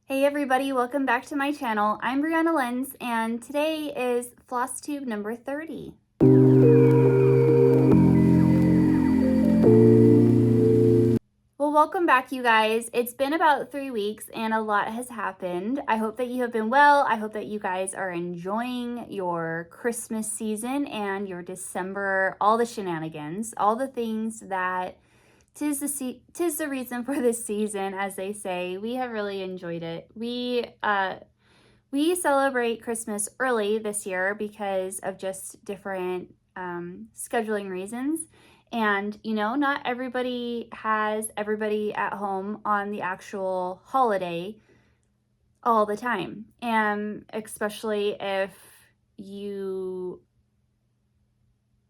Hey everybody, welcome back to my channel. I'm Brianna Lenz and today is Flosstube number 30. Well, welcome back you guys. It's been about 3 weeks and a lot has happened. I hope that you have been well. I hope that you guys are enjoying your Christmas season and your December, all the shenanigans, all the things that tis the reason for this season, as they say. We have really enjoyed it. We celebrate Christmas early this year because of just different scheduling reasons. And, you know, not everybody has everybody at home on the actual holiday all the time. And especially if you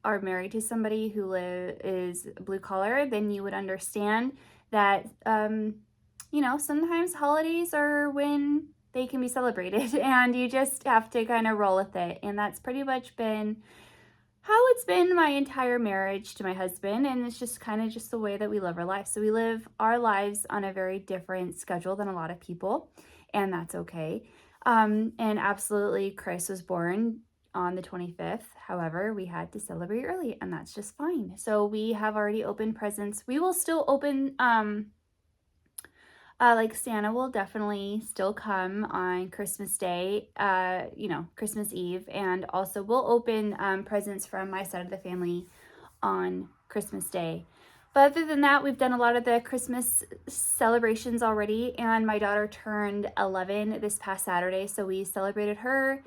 are married to somebody who is blue collar, then you would understand that, you know, sometimes holidays are when they can be celebrated and you just have to kind of roll with it. And that's pretty much been how it's been my entire marriage to my husband, and it's just kind of just the way that we live our lives. So we live our lives on a very different schedule than a lot of people, and that's okay. And absolutely, Christ was born on the 25th. However, we had to celebrate early, and that's just fine. So we have already opened presents. We will still open like Santa will definitely still come on Christmas Day, you know, Christmas Eve, and also we'll open presents from my side of the family on Christmas Day. But other than that, we've done a lot of the Christmas celebrations already, and my daughter turned 11 this past Saturday, so we celebrated her.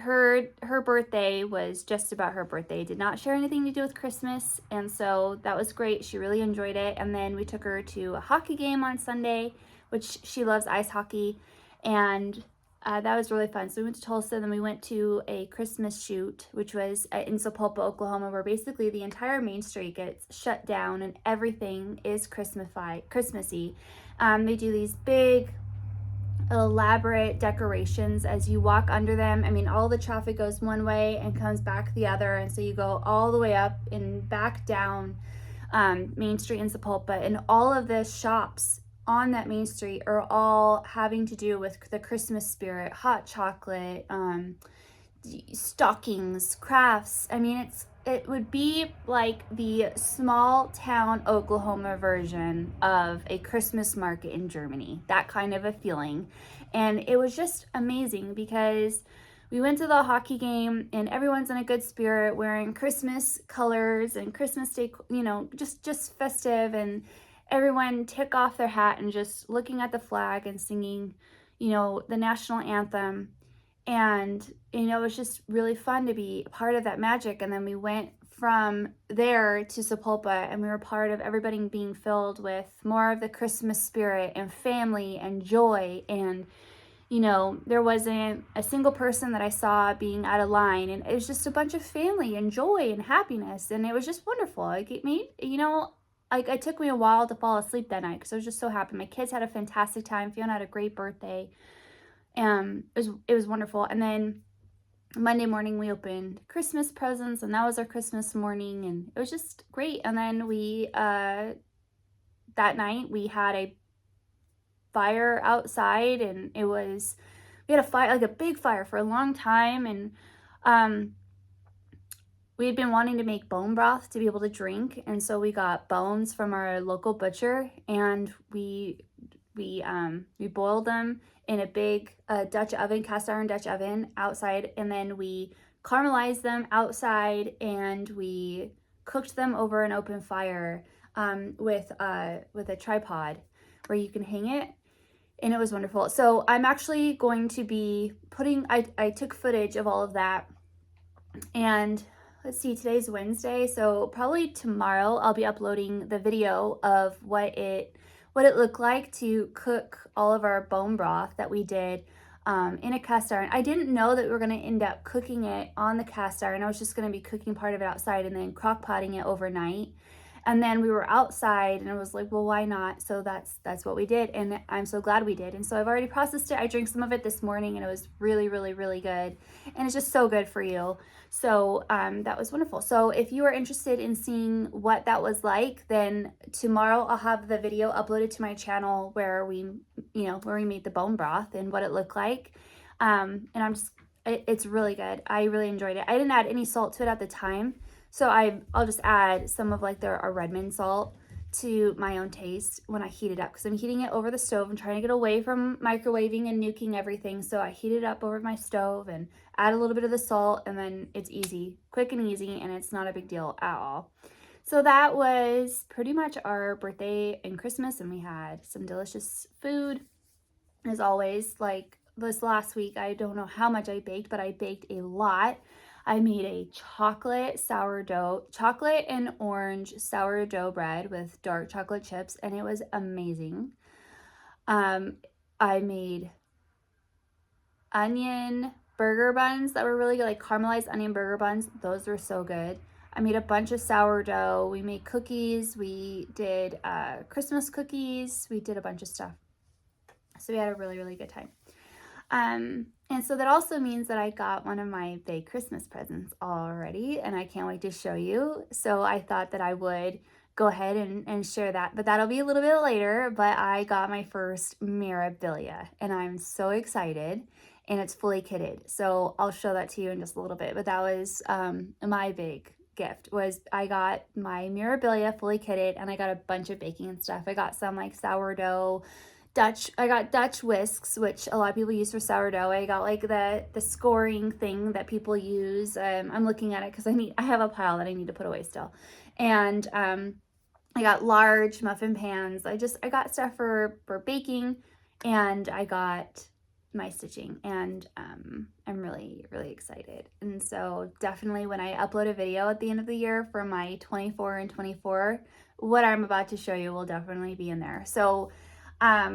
Her birthday was just about her birthday. It did not share anything to do with Christmas, and so that was great. She really enjoyed it. And then we took her to a hockey game on Sunday, which she loves ice hockey, and that was really fun. So we went to Tulsa, then we went to a Christmas shoot, which was in Sapulpa, Oklahoma, where basically the entire main street gets shut down and everything is Christmassy. They do these big elaborate decorations as you walk under them. I mean, all the traffic goes one way and comes back the other, and so you go all the way up and back down Main Street in Sapulpa, and all of the shops on that main street are all having to do with the Christmas spirit, hot chocolate, stockings, crafts. I mean, it would be like the small town Oklahoma version of a Christmas market in Germany, that kind of a feeling. And it was just amazing because we went to the hockey game and everyone's in a good spirit, wearing Christmas colors and Christmas Day, you know, just festive, and everyone took off their hat and just looking at the flag and singing, you know, the national anthem. And, you know, it was just really fun to be a part of that magic. And then we went from there to Sapulpa, and we were part of everybody being filled with more of the Christmas spirit and family and joy. And, you know, there wasn't a single person that I saw being out of line. And it was just a bunch of family and joy and happiness. And it was just wonderful. Like, it made, you know, like, it took me a while to fall asleep that night because I was just so happy. My kids had a fantastic time. Fiona had a great birthday. It was wonderful. And then Monday morning we opened Christmas presents, and that was our Christmas morning, and it was just great. And then we that night we had a fire outside, and we had a fire, like a big fire, for a long time. And we had been wanting to make bone broth to be able to drink, and so we got bones from our local butcher, and we boiled them in a big Dutch oven, cast iron Dutch oven outside, and then we caramelized them outside, and we cooked them over an open fire with a tripod where you can hang it, and it was wonderful. So I'm actually going to be I took footage of all of that, and let's see, today's Wednesday, so probably tomorrow I'll be uploading the video of what it looked like to cook all of our bone broth that we did in a cast iron. I didn't know that we were going to end up cooking it on the cast iron. I was just going to be cooking part of it outside and then crock potting it overnight. And then we were outside and I was like, well, why not? So that's what we did. And I'm so glad we did. And so I've already processed it. I drank some of it this morning and it was really, really, really good. And it's just so good for you. So that was wonderful. So if you are interested in seeing what that was like, then tomorrow I'll have the video uploaded to my channel where we made the bone broth and what it looked like. And it's really good. I really enjoyed it. I didn't add any salt to it at the time. So I'll just add some of like our Redmond salt to my own taste when I heat it up, because I'm heating it over the stove. I'm trying to get away from microwaving and nuking everything. So I heat it up over my stove and add a little bit of the salt, and then it's easy, quick and easy, and it's not a big deal at all. So that was pretty much our birthday and Christmas, and we had some delicious food as always. Like this last week, I don't know how much I baked, but I baked a lot. I made a chocolate and orange sourdough bread with dark chocolate chips, and it was amazing. I made onion burger buns that were really good, like caramelized onion burger buns. Those were so good. I made a bunch of sourdough. We made cookies. We did Christmas cookies. We did a bunch of stuff. So we had a really, really good time. And so that also means that I got one of my big Christmas presents already, and I can't wait to show you. So I thought that I would go ahead and share that, but that'll be a little bit later. But I got my first Mirabilia, and I'm so excited, and it's fully kitted. So I'll show that to you in just a little bit. But that was my big gift, was I got my Mirabilia fully kitted, and I got a bunch of baking and stuff. I got some like sourdough, I got Dutch whisks, which a lot of people use for sourdough. I got like the scoring thing that people use. I'm looking at it because I have a pile that I need to put away still. And I got large muffin pans. I got stuff for baking, and I got my stitching, and I'm really, really excited. And so definitely when I upload a video at the end of the year for my 24 and 24, what I'm about to show you will definitely be in there. So yeah,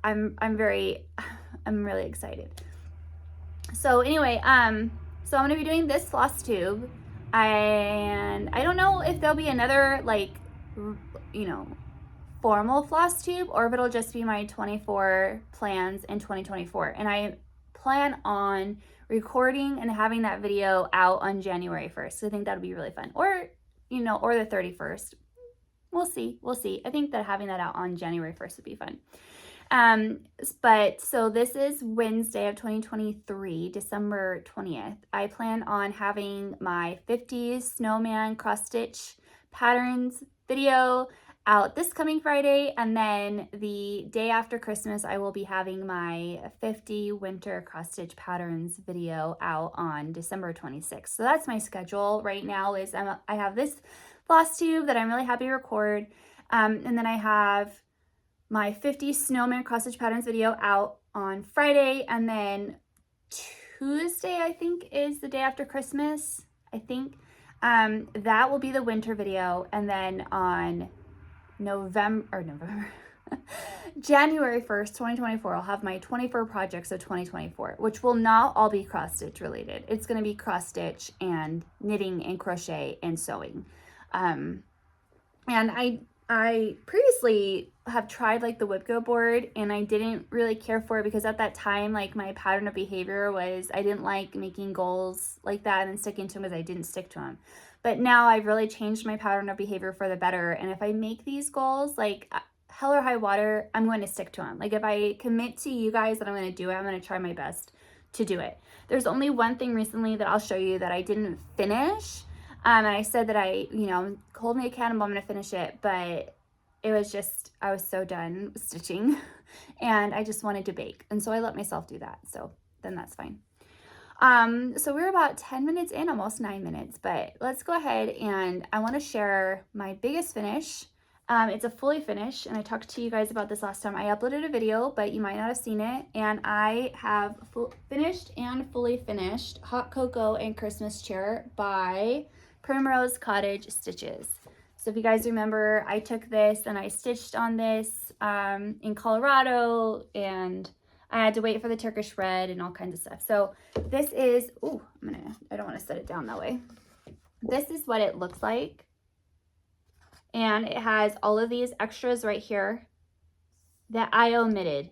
I'm really excited. So anyway, so I'm going to be doing this Flosstube, and I don't know if there'll be another like, formal Flosstube, or if it'll just be my 24 plans in 2024. And I plan on recording and having that video out on January 1st. I think that'll be really fun. Or, or the 31st. We'll see. I think that having that out on January 1st would be fun. But so this is Wednesday of 2023, December 20th. I plan on having my 50s snowman cross stitch patterns video out this coming Friday, and then the day after Christmas I will be having my 50 winter cross stitch patterns video out on December 26th. So that's my schedule right now. Is I have this Flosstube that I'm really happy to record, and then I have my 50 snowman cross stitch patterns video out on Friday, and then Tuesday I think is the day after Christmas. I think that will be the winter video, and then on January 1st, 2024, I'll have my 24 projects of 2024, which will not all be cross stitch related. It's going to be cross stitch and knitting and crochet and sewing. And I previously have tried like the Whipco board, and I didn't really care for it because at that time, like my pattern of behavior was I didn't like making goals like that and then sticking to them, because I didn't stick to them. But now I've really changed my pattern of behavior for the better. And if I make these goals, like hell or high water, I'm going to stick to them. Like if I commit to you guys that I'm going to do it, I'm going to try my best to do it. There's only one thing recently that I'll show you that I didn't finish. And I said that hold me accountable, I'm going to finish it. But it was just, I was so done stitching and I just wanted to bake. And so I let myself do that. So then that's fine. So we're about 10 minutes in, almost 9 minutes, but let's go ahead, and I want to share my biggest finish. It's a fully finish, and I talked to you guys about this last time. I uploaded a video, but you might not have seen it, and I have finished and fully finished Hot Cocoa and Christmas Chair by Primrose Cottage Stitches. So if you guys remember, I took this and I stitched on this in Colorado, and I had to wait for the Turkish red and all kinds of stuff. So this is, I don't want to set it down that way. this is what it looks like. And it has all of these extras right here that I omitted.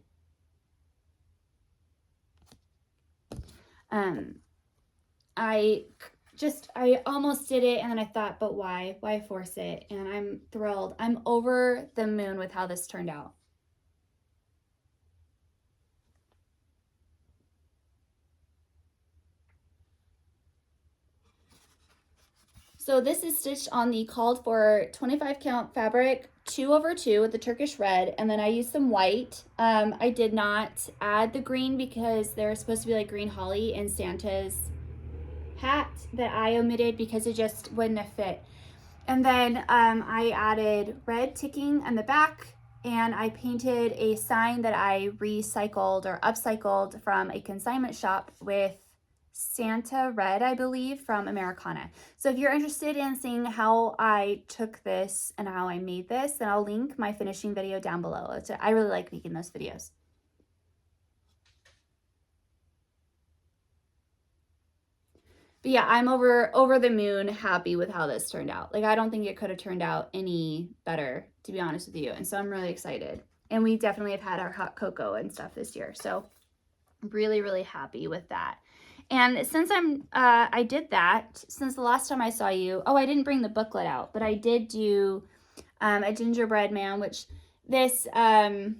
I almost did it, and then I thought, but why? Why force it? And I'm thrilled. I'm over the moon with how this turned out. So this is stitched on the called for 25 count fabric 2/2 with the Turkish red, and then I used some white. I did not add the green because there's supposed to be like green holly in Santa's hat that I omitted because it just wouldn't have fit. And then I added red ticking on the back, and I painted a sign that I recycled or upcycled from a consignment shop with Santa red, I believe, from Americana. So if you're interested in seeing how I took this and how I made this, then I'll link my finishing video down below. I really like making those videos. But yeah, I'm over the moon happy with how this turned out. Like, I don't think it could have turned out any better, to be honest with you. And so I'm really excited. And we definitely have had our hot cocoa and stuff this year. So I'm really, really happy with that. And since I did that, since the last time I saw you, oh, I didn't bring the booklet out, but I did do a gingerbread man, which this, I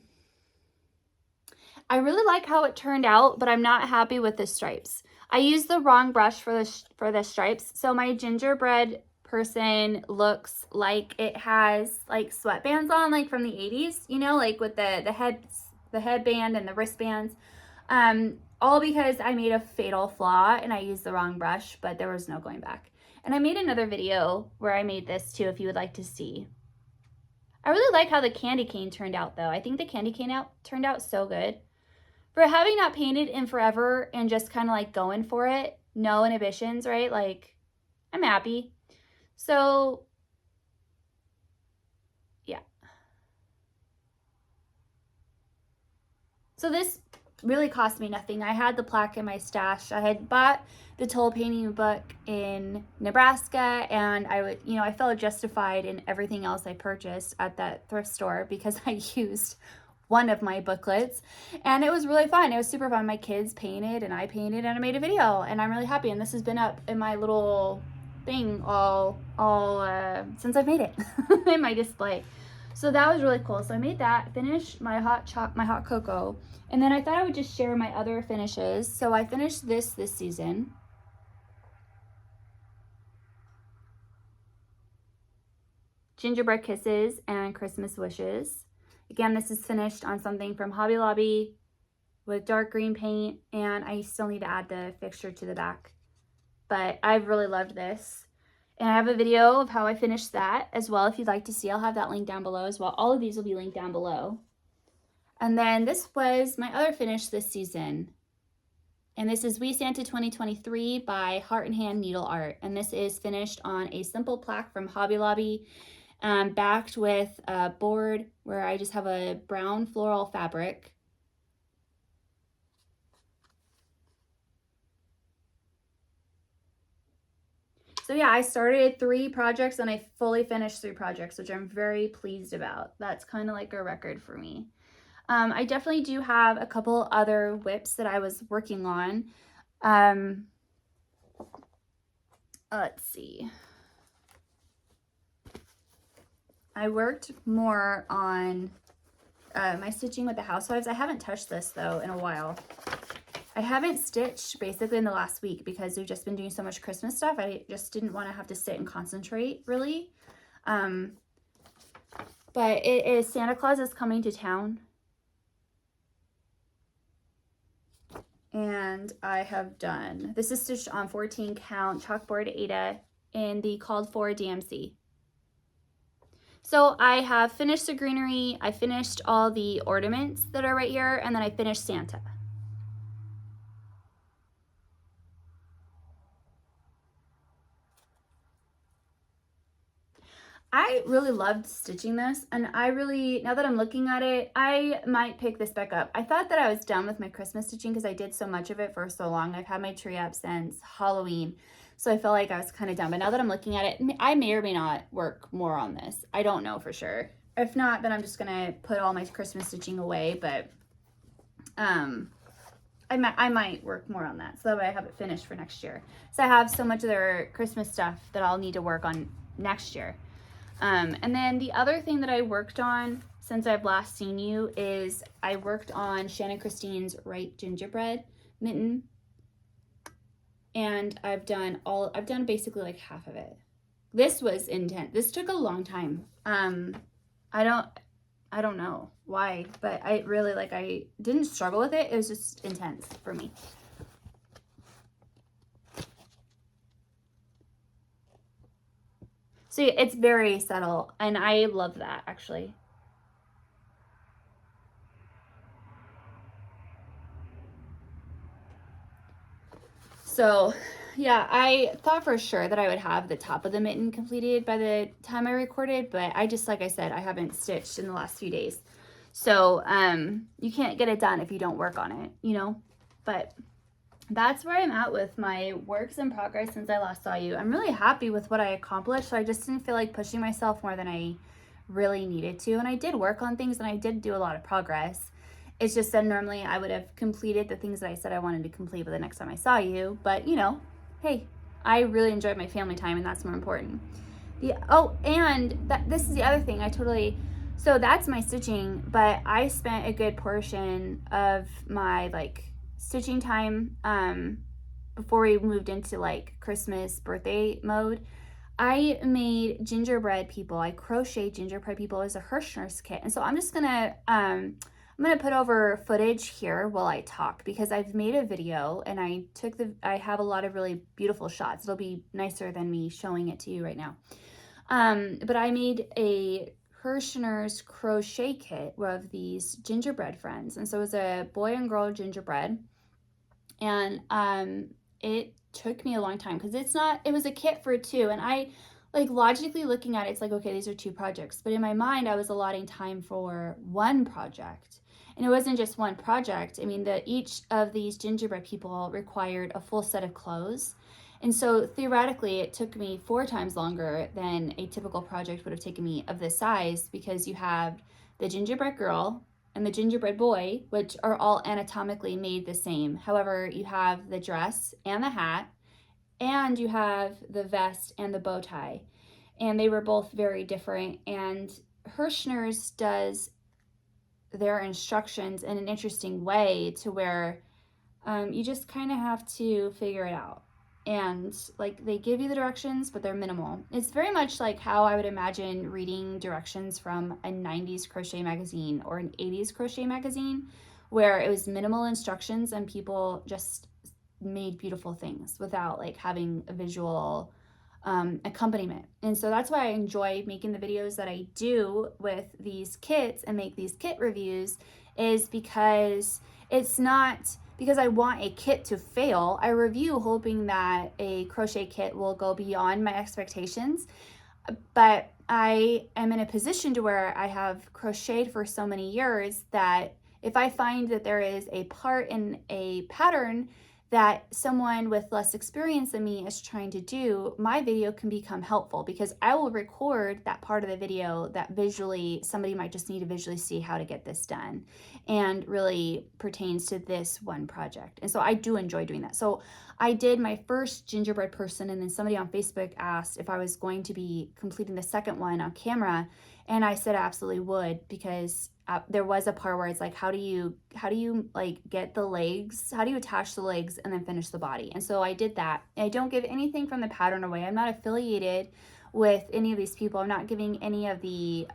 really like how it turned out, but I'm not happy with the stripes. I used the wrong brush for the stripes. So my gingerbread person looks like it has like sweatbands on, like from the 80s, you know, like with the headband and the wristbands. All because I made a fatal flaw and I used the wrong brush, but there was no going back. And I made another video where I made this too, if you would like to see. I really like how the candy cane turned out though. I think the candy cane turned out so good. For having not painted in forever and just kind of like going for it, no inhibitions, right? Like, I'm happy. So, yeah. So this really cost me nothing. I had the plaque in my stash. I had bought the toll painting book in Nebraska, and I felt justified in everything else I purchased at that thrift store because I used one of my booklets, and it was really fun. It was super fun. My kids painted and I painted and I made a video, and I'm really happy. And this has been up in my little thing all since I've made it in my display. So that was really cool. So I made that, finished my hot cocoa, and then I thought I would just share my other finishes. So I finished this season. Gingerbread Kisses and Christmas Wishes. Again, this is finished on something from Hobby Lobby with dark green paint, and I still need to add the fixture to the back. But I've really loved this. And I have a video of how I finished that as well. If you'd like to see, I'll have that link down below as well. All of these will be linked down below. And then this was my other finish this season. And this is We Santa 2023 by Heart and Hand Needle Art. And this is finished on a simple plaque from Hobby Lobby, backed with a board where I just have a brown floral fabric. So yeah, I started 3 projects and I fully finished 3 projects, which I'm very pleased about. That's kind of like a record for me. I definitely do have a couple other whips that I was working on. Let's see. I worked more on my stitching with the housewives. I haven't touched this though in a while. I haven't stitched basically in the last week because we've just been doing so much Christmas stuff. I just didn't want to have to sit and concentrate really. But it is Santa Claus is Coming to Town. And I have done, this is stitched on 14 count chalkboard Aida in the called for DMC. So I have finished the greenery, I finished all the ornaments that are right here, and then I finished Santa. I really loved stitching this, and I really, now that I'm looking at it, I might pick this back up. I thought that I was done with my Christmas stitching because I did so much of it for so long. I've had my tree up since Halloween. So I felt like I was kind of done. But now that I'm looking at it, I may or may not work more on this. I don't know for sure. If not, then I'm just going to put all my Christmas stitching away. But I might work more on that so that way I have it finished for next year. So I have so much of their Christmas stuff that I'll need to work on next year. And then the other thing that I worked on since I've last seen you is I worked on Shannon Christine's Right Gingerbread mitten. And I've done basically like half of it. This was intense. This took a long time. I don't know why, but I really I didn't struggle with it. It was just intense for me. So yeah, it's very subtle and I love that actually. So yeah, I thought for sure that I would have the top of the mitten completed by the time I recorded, but I just, like I said, I haven't stitched in the last few days. So you can't get it done if you don't work on it, you know? But that's where I'm at with my works in progress since I last saw you. I'm really happy with what I accomplished, so I just didn't feel like pushing myself more than I really needed to. And I did work on things and I did do a lot of progress. It's just that normally I would have completed the things that I said I wanted to complete by the next time I saw you. But, you know, hey, I really enjoyed my family time and that's more important. This is the other thing. So that's my stitching, but I spent a good portion of my stitching time before we moved into Christmas birthday mode. I made gingerbread people. I crocheted gingerbread people as a Herrschners kit. And so I'm just gonna put over footage here while I talk because I've made a video and I have a lot of really beautiful shots. It'll be nicer than me showing it to you right now. But I made a Herrschners crochet kit of these gingerbread friends. And so it was a boy and girl gingerbread. And it took me a long time because it was a kit for two. And I logically looking at it, it's okay, these are two projects. But in my mind, I was allotting time for one project. And it wasn't just one project. I mean, each of these gingerbread people required a full set of clothes. And so theoretically, it took me 4 times longer than a typical project would have taken me of this size because you have the gingerbread girl and the gingerbread boy, which are all anatomically made the same. However, you have the dress and the hat, and you have the vest and the bow tie. And they were both very different. And Herrschners does their instructions in an interesting way to where you just kind of have to figure it out. And they give you the directions, but they're minimal. It's very much like how I would imagine reading directions from a 90s crochet magazine or an 80s crochet magazine, where it was minimal instructions and people just made beautiful things without having a visual accompaniment. And so that's why I enjoy making the videos that I do with these kits and make these kit reviews, is because it's not because I want a kit to fail. I review hoping that a crochet kit will go beyond my expectations, but I am in a position to where I have crocheted for so many years that if I find that there is a part in a pattern that someone with less experience than me is trying to do, my video can become helpful because I will record that part of the video that visually somebody might just need to visually see how to get this done and really pertains to this one project. And so I do enjoy doing that. So I did my first gingerbread person, and then somebody on Facebook asked if I was going to be completing the second one on camera, and I said I absolutely would, because there was a part where it's how do you get the legs, how do you attach the legs and then finish the body? And so I did that. I don't give anything from the pattern away. I'm not affiliated with any of these people. I'm not giving any of the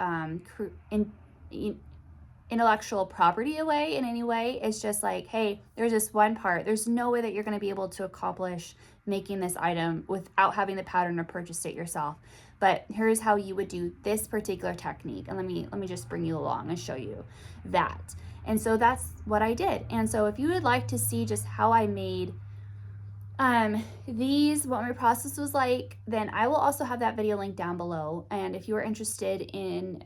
intellectual property away in any way. It's just hey, there's this one part. There's no way that you're going to be able to accomplish making this item without having the pattern or purchased it yourself. But here's how you would do this particular technique. And let me just bring you along and show you that. And so that's what I did. And so if you would like to see just how I made these, what my process was like, then I will also have that video linked down below. And if you are interested in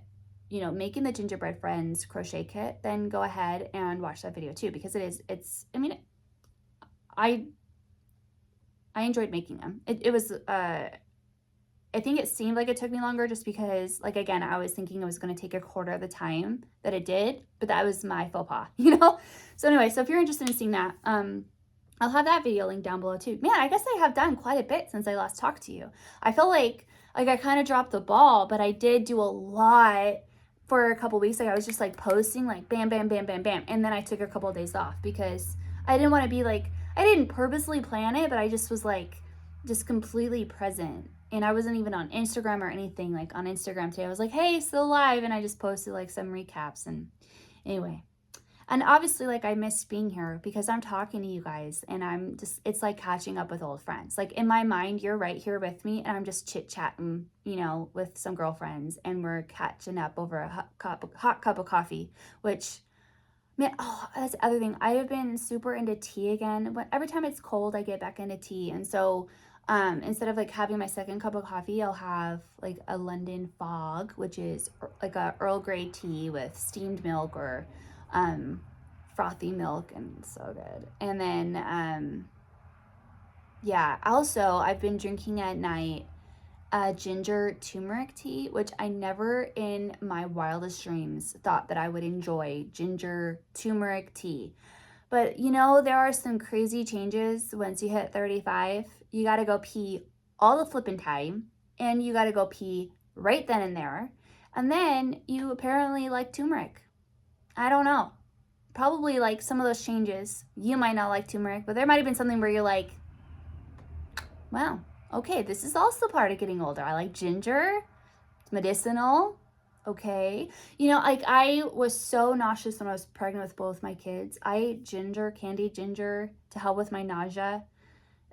making the gingerbread friends crochet kit, then go ahead and watch that video too, because I enjoyed making them. It was, I think it seemed like it took me longer just because, like, again, I was thinking it was going to take a quarter of the time that it did, but that was my faux pas, you know? So anyway, so if you're interested in seeing that, I'll have that video linked down below too. Man, I guess I have done quite a bit since I last talked to you. I feel like I kind of dropped the ball, but I did do a lot for a couple weeks. Like I was just like posting like bam, bam, bam, bam, bam. And then I took a couple of days off because I didn't want to be like, I didn't purposely plan it, but I just was like, just completely present. And I wasn't even on Instagram or anything. Like on Instagram today, I was like, hey, still live. And I just posted like some recaps. And anyway, and obviously like I missed being here because I'm talking to you guys and I'm just, it's like catching up with old friends. Like in my mind, you're right here with me and I'm just chit chatting, you know, with some girlfriends and we're catching up over a hot cup of coffee, which, man, oh, that's the other thing. I have been super into tea again. Every time it's cold, I get back into tea. And so instead of like having my second cup of coffee, I'll have like a London Fog, which is like a Earl Grey tea with steamed milk or frothy milk, and so good. And then yeah, also I've been drinking at night ginger turmeric tea, which I never in my wildest dreams thought that I would enjoy ginger turmeric tea. But you know, there are some crazy changes once you hit 35. You got to go pee all the flipping time, and you got to go pee right then and there. And then you apparently like turmeric. I don't know. Probably like some of those changes. You might not like turmeric, but there might have been something where you're like, wow, okay, this is also part of getting older. I like ginger. It's medicinal. Okay. You know, like I was so nauseous when I was pregnant with both my kids. I ate ginger, candied ginger to help with my nausea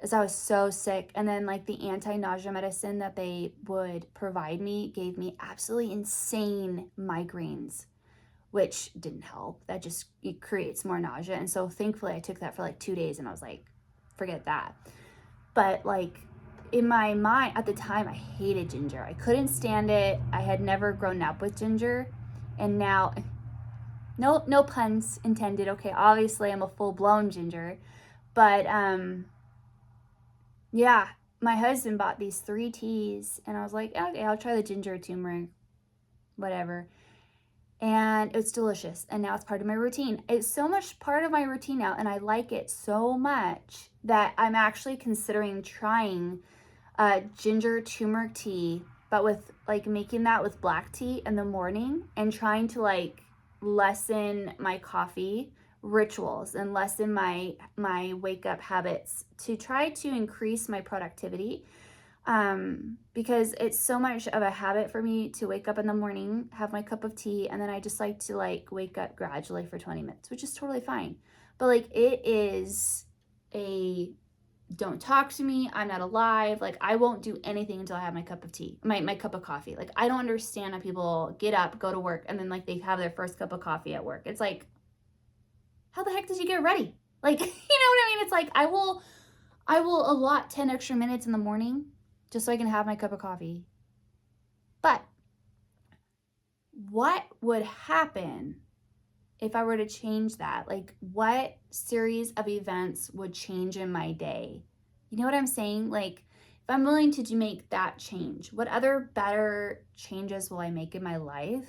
as I was so sick. And then like the anti-nausea medicine that they would provide me gave me absolutely insane migraines, which didn't help. That just, it creates more nausea. And so thankfully I took that for like 2 days and I was like, forget that. But like in my mind at the time, I hated ginger. I couldn't stand it. I had never grown up with ginger. And now, no puns intended. Okay, obviously I'm a full-blown ginger. But yeah, my husband bought these 3 teas and I was like, okay, I'll try the ginger turmeric, whatever. And it's delicious. And now it's part of my routine. It's so much part of my routine now, and I like it so much that I'm actually considering trying ginger turmeric tea, but with like making that with black tea in the morning and trying to like lessen my coffee rituals and lessen my wake up habits to try to increase my productivity. Because it's so much of a habit for me to wake up in the morning, have my cup of tea, and then I just like to like wake up gradually for 20 minutes, which is totally fine. But like it is a don't talk to me, I'm not alive. Like I won't do anything until I have my cup of tea, my cup of coffee. Like I don't understand how people get up, go to work, and then like they have their first cup of coffee at work. It's like, how the heck did you get ready? Like, you know what I mean? It's like I will allot 10 extra minutes in the morning just so I can have my cup of coffee. But what would happen if I were to change that? Like what series of events would change in my day? You know what I'm saying? Like if I'm willing to make that change, what other better changes will I make in my life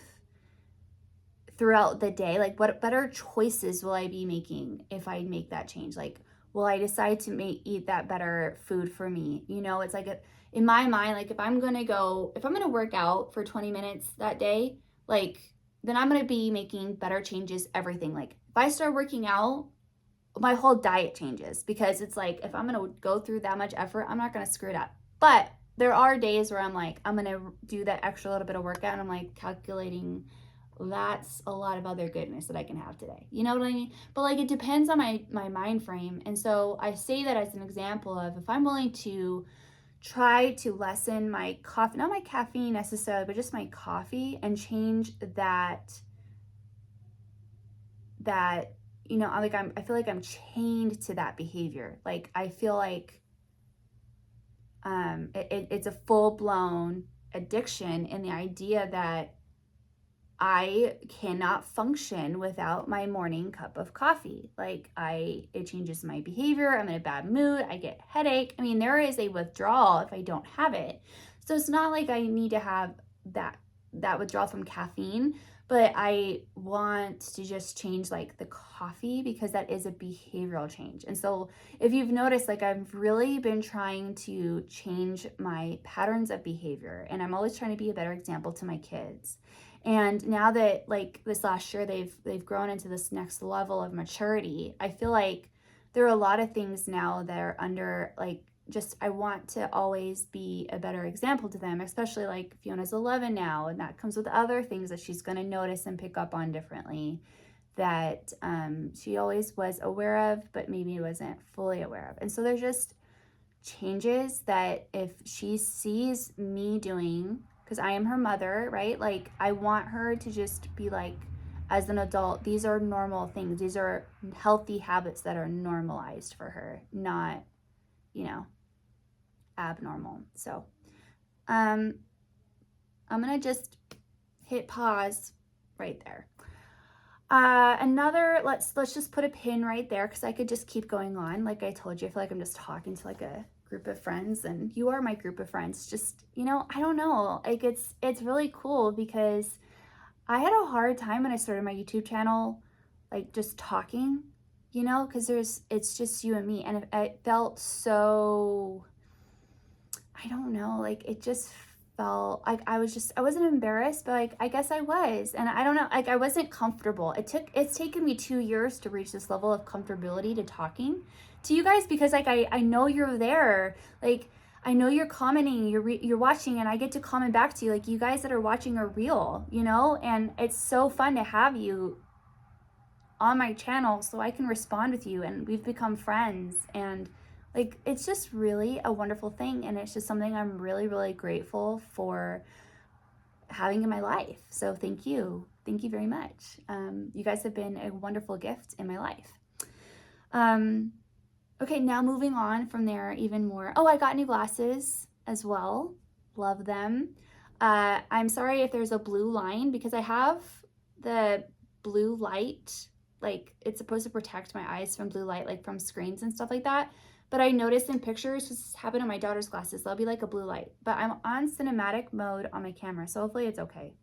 throughout the day? Like what better choices will I be making if I make that change? Like will I decide to eat that better food for me? You know, it's like in my mind, like if I'm gonna work out for 20 minutes that day, like then I'm gonna be making better changes, everything. Like if I start working out, my whole diet changes because it's like if I'm gonna go through that much effort, I'm not gonna screw it up. But there are days where I'm like, I'm gonna do that extra little bit of workout and I'm like calculating, that's a lot of other goodness that I can have today. You know what I mean? But like it depends on my mind frame. And so I say that as an example of if I'm willing to try to lessen my coffee, not my caffeine necessarily, but just my coffee, and change that, you know, I feel like I'm chained to that behavior. Like I feel like it's a full-blown addiction, in the idea that I cannot function without my morning cup of coffee. Like it changes my behavior. I'm in a bad mood. I get headache. I mean, there is a withdrawal if I don't have it. So it's not like I need to have that withdrawal from caffeine, but I want to just change like the coffee because that is a behavioral change. And so if you've noticed, like I've really been trying to change my patterns of behavior, and I'm always trying to be a better example to my kids. And now that like this last year they've grown into this next level of maturity, I feel like there are a lot of things now that are under like just I want to always be a better example to them, especially like Fiona's 11 now, and that comes with other things that she's going to notice and pick up on differently that she always was aware of, but maybe wasn't fully aware of. And so there's just changes that if she sees me doing, because I am her mother, right? Like I want her to just be like, as an adult, these are normal things. These are healthy habits that are normalized for her, not, you know, abnormal. So I'm gonna just hit pause right there. Another, let's just put a pin right there because I could just keep going on. Like I told you, I feel like I'm just talking to like a group of friends, and you are my group of friends. Just, you know, I don't know, like it's really cool because I had a hard time when I started my YouTube channel, like just talking, you know, because it's just you and me, and it felt so, I don't know, like it just felt like I wasn't embarrassed, but like I guess I was, and I don't know, like I wasn't comfortable. It's taken me 2 years to reach this level of comfortability to talking to you guys because like I know you're there, like I know you're commenting, you're watching, and I get to comment back to you. Like you guys that are watching are real, you know, and it's so fun to have you on my channel so I can respond with you, and we've become friends, and like it's just really a wonderful thing, and it's just something I'm really, really grateful for having in my life. So thank you very much. You guys have been a wonderful gift in my life. Okay, now moving on from there even more. Oh, I got new glasses as well. Love them. I'm sorry if there's a blue line because I have the blue light, like it's supposed to protect my eyes from blue light, like from screens and stuff like that. But I noticed in pictures, this happened on my daughter's glasses, there'll be like a blue light. But I'm on cinematic mode on my camera, so hopefully it's okay.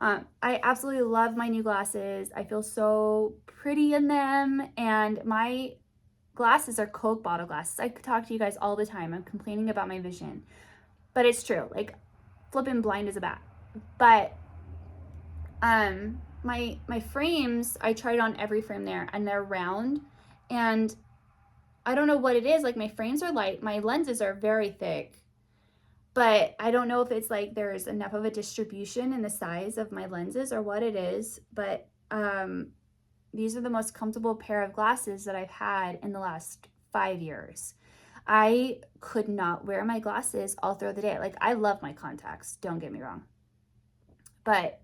I absolutely love my new glasses. I feel so pretty in them, and my glasses are Coke bottle glasses. I talk to you guys all the time. I'm complaining about my vision, but it's true. Like flipping blind as a bat. But my frames, I tried on every frame there, and they're round, and I don't know what it is. Like my frames are light, my lenses are very thick, but I don't know if it's like there's enough of a distribution in the size of my lenses or what it is. But these are the most comfortable pair of glasses that I've had in the last 5 years. I could not wear my glasses all throughout the day. Like I love my contacts, don't get me wrong, but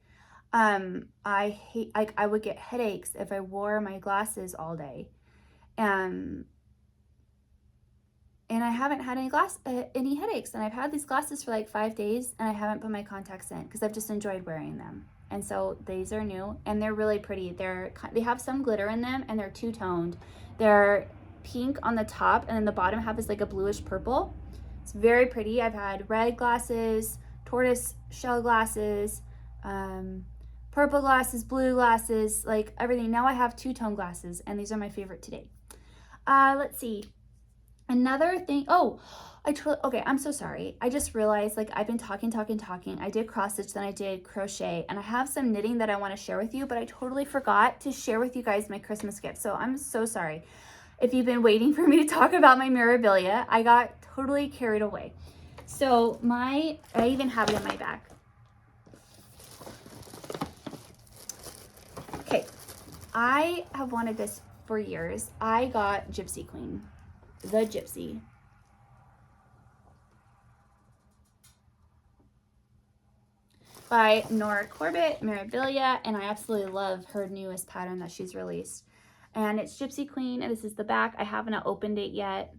I hate, like I would get headaches if I wore my glasses all day. And I haven't had any headaches, and I've had these glasses for like 5 days, and I haven't put my contacts in because I've just enjoyed wearing them. And so these are new, and they're really pretty. They have some glitter in them, and they're two-toned. They're pink on the top, and then the bottom half is like a bluish purple. It's very pretty. I've had red glasses, tortoise shell glasses, purple glasses, blue glasses, like everything. Now I have two-tone glasses, and these are my favorite today. Let's see. Another thing, okay, I'm so sorry. I just realized, like, I've been talking. I did cross stitch, then I did crochet, and I have some knitting that I want to share with you, but I totally forgot to share with you guys my Christmas gift. So I'm so sorry. If you've been waiting for me to talk about my Mirabilia, I got totally carried away. So I even have it in my bag. Okay, I have wanted this for years. I got Gypsy Queen. The Gypsy. By Nora Corbett, Mirabilia, and I absolutely love her newest pattern that she's released. And it's Gypsy Queen, and this is the back. I haven't opened it yet.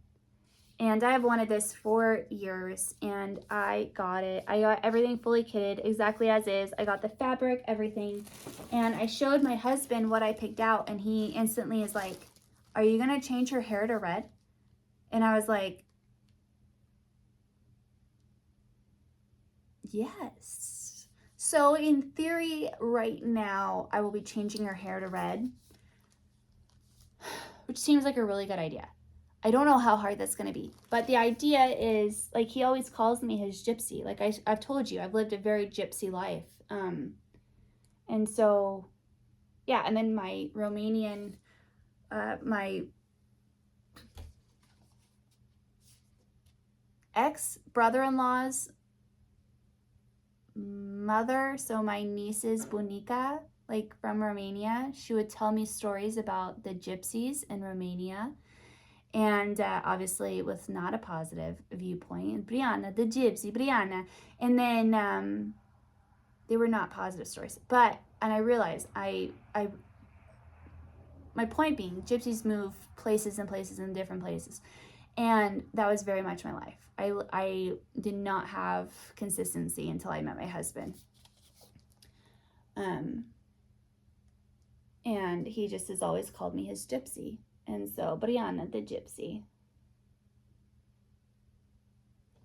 And I have wanted this for years, and I got it. I got everything fully kitted, exactly as is. I got the fabric, everything. And I showed my husband what I picked out, and he instantly is like, are you gonna change her hair to red? And I was like, yes. So in theory, right now, I will be changing her hair to red, which seems like a really good idea. I don't know how hard that's going to be, but the idea is, like, he always calls me his gypsy. Like I've told you, I've lived a very gypsy life. And so, yeah, and then my Romanian, my ex-brother-in-law's mother, so my niece's bunica, like from Romania, she would tell me stories about the gypsies in Romania. And obviously with not a positive viewpoint. Brianna, the gypsy, Brianna. And then they were not positive stories. But, and I realized, my point being, gypsies move places and places and different places. And that was very much my life. I did not have consistency until I met my husband. And he just has always called me his gypsy. And so, Brianna, the gypsy.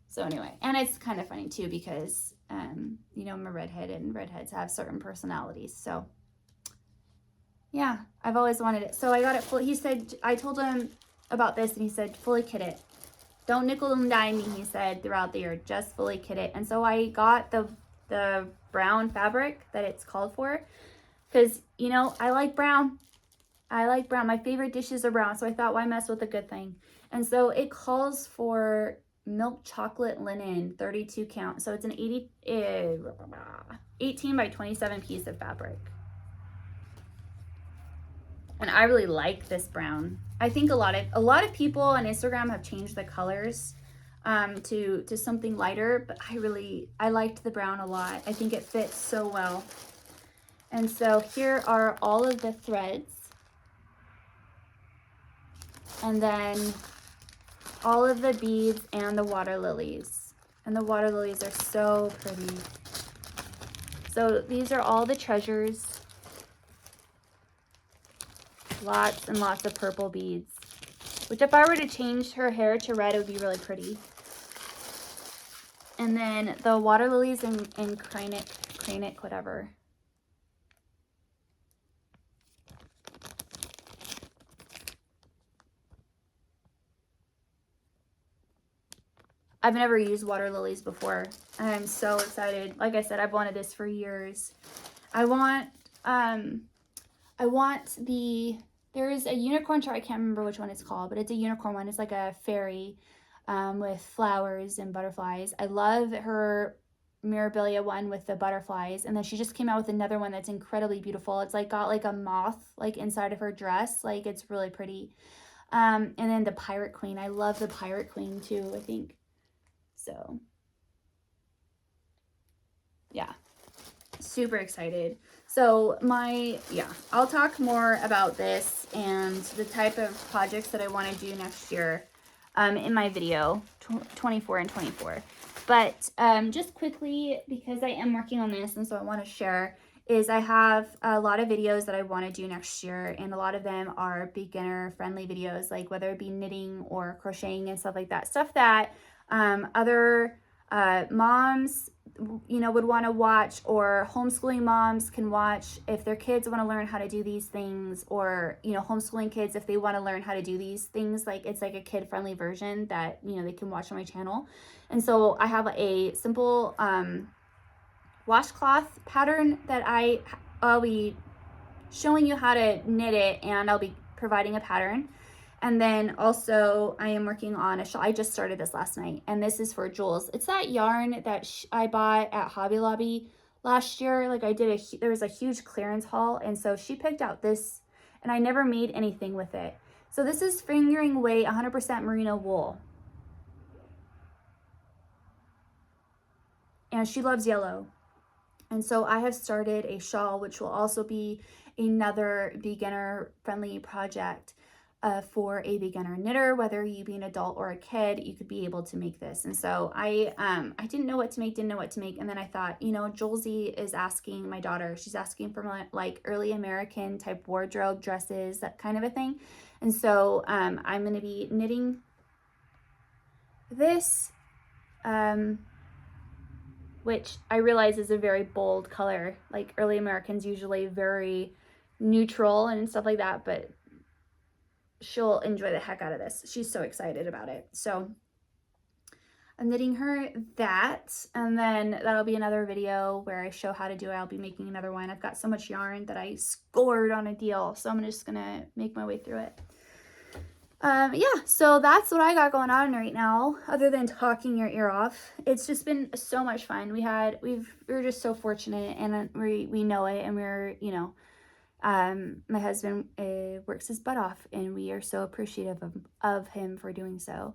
So anyway, and it's kind of funny too because, you know, I'm a redhead and redheads have certain personalities. So yeah, I've always wanted it. So I got it full. He said, I told him about this and he said, fully kit it. Don't nickel and dime me, he said, throughout the year. Just fully kit it. And so I got the brown fabric that it's called for because, you know, I like brown. I like brown. My favorite dishes are brown. So I thought, why mess with a good thing? And so it calls for milk chocolate linen, 32 count. So it's an 18 by 27 piece of fabric. And I really like this brown. I think a lot of people on Instagram have changed the colors to something lighter, but I liked the brown a lot. I think it fits so well. And so here are all of the threads. And then all of the beads and the water lilies. And the water lilies are so pretty. So these are all the treasures. Lots and lots of purple beads. Which if I were to change her hair to red, it would be really pretty. And then the water lilies and cranic, whatever. I've never used water lilies before, and I'm so excited. Like I said, I've wanted this for years. I want there's a unicorn chart, I can't remember which one it's called, but it's a unicorn one. It's like a fairy with flowers and butterflies. I love her Mirabilia one with the butterflies, and then she just came out with another one that's incredibly beautiful. It's like got like a moth like inside of her dress. Like it's really pretty. And then the Pirate Queen. I love the Pirate Queen too, I think. So, yeah, super excited. So I'll talk more about this and the type of projects that I want to do next year in my video, 24 and 24. But just quickly, because I am working on this and so I want to share, is I have a lot of videos that I want to do next year, and a lot of them are beginner friendly videos, like whether it be knitting or crocheting and stuff like that. Stuff that other moms, you know, would want to watch, or homeschooling moms can watch if their kids want to learn how to do these things, or, you know, homeschooling kids, if they want to learn how to do these things, like it's like a kid-friendly version that, you know, they can watch on my channel. And so I have a simple washcloth pattern that I'll be showing you how to knit it, and I'll be providing a pattern. And then also I am working on a shawl. I just started this last night, and this is for Jules. It's that yarn that I bought at Hobby Lobby last year. Like there was a huge clearance haul, and so she picked out this, and I never made anything with it. So this is fingering weight 100% merino wool. And she loves yellow. And so I have started a shawl, which will also be another beginner friendly project. for a beginner knitter, whether you be an adult or a kid, you could be able to make this. And so I didn't know what to make, and then I thought, you know, Jolsey is asking, my daughter, she's asking for like early American type wardrobe dresses, that kind of a thing. And so I'm going to be knitting this, which I realize is a very bold color. Like early American's usually very neutral and stuff like that, but she'll enjoy the heck out of this. She's so excited about it. So I'm knitting her that, and then that'll be another video where I show how to do it. I'll be making another one. I've got so much yarn that I scored on a deal, so I'm just gonna make my way through it. Yeah, so that's what I got going on right now, other than talking your ear off. It's just been so much fun. We were just so fortunate, and we know it, and we're, you know, my husband works his butt off, and we are so appreciative of him for doing so.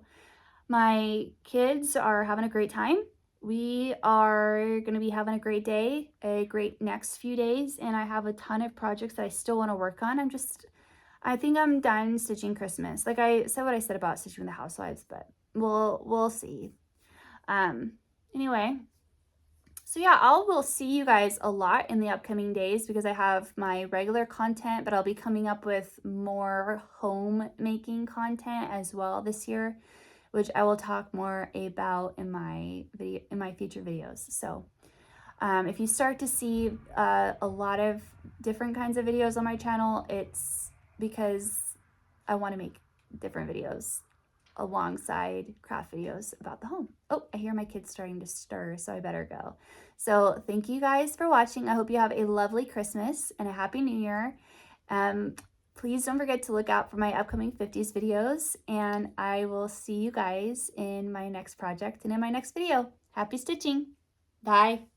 My kids are having a great time. We are going to be having a great day, a great next few days, and I have a ton of projects that I still want to work on. I think I'm done stitching Christmas. Like I said what I said about stitching the housewives, but we'll see. Anyway, so yeah, I will see you guys a lot in the upcoming days because I have my regular content, but I'll be coming up with more homemaking content as well this year, which I will talk more about in my future videos. So if you start to see a lot of different kinds of videos on my channel, it's because I want to make different videos alongside craft videos about the home. Oh, I hear my kids starting to stir, so I better go. So thank you guys for watching. I hope you have a lovely Christmas and a Happy New Year. Please don't forget to look out for my upcoming 50s videos, and I will see you guys in my next project and in my next video. Happy stitching. Bye.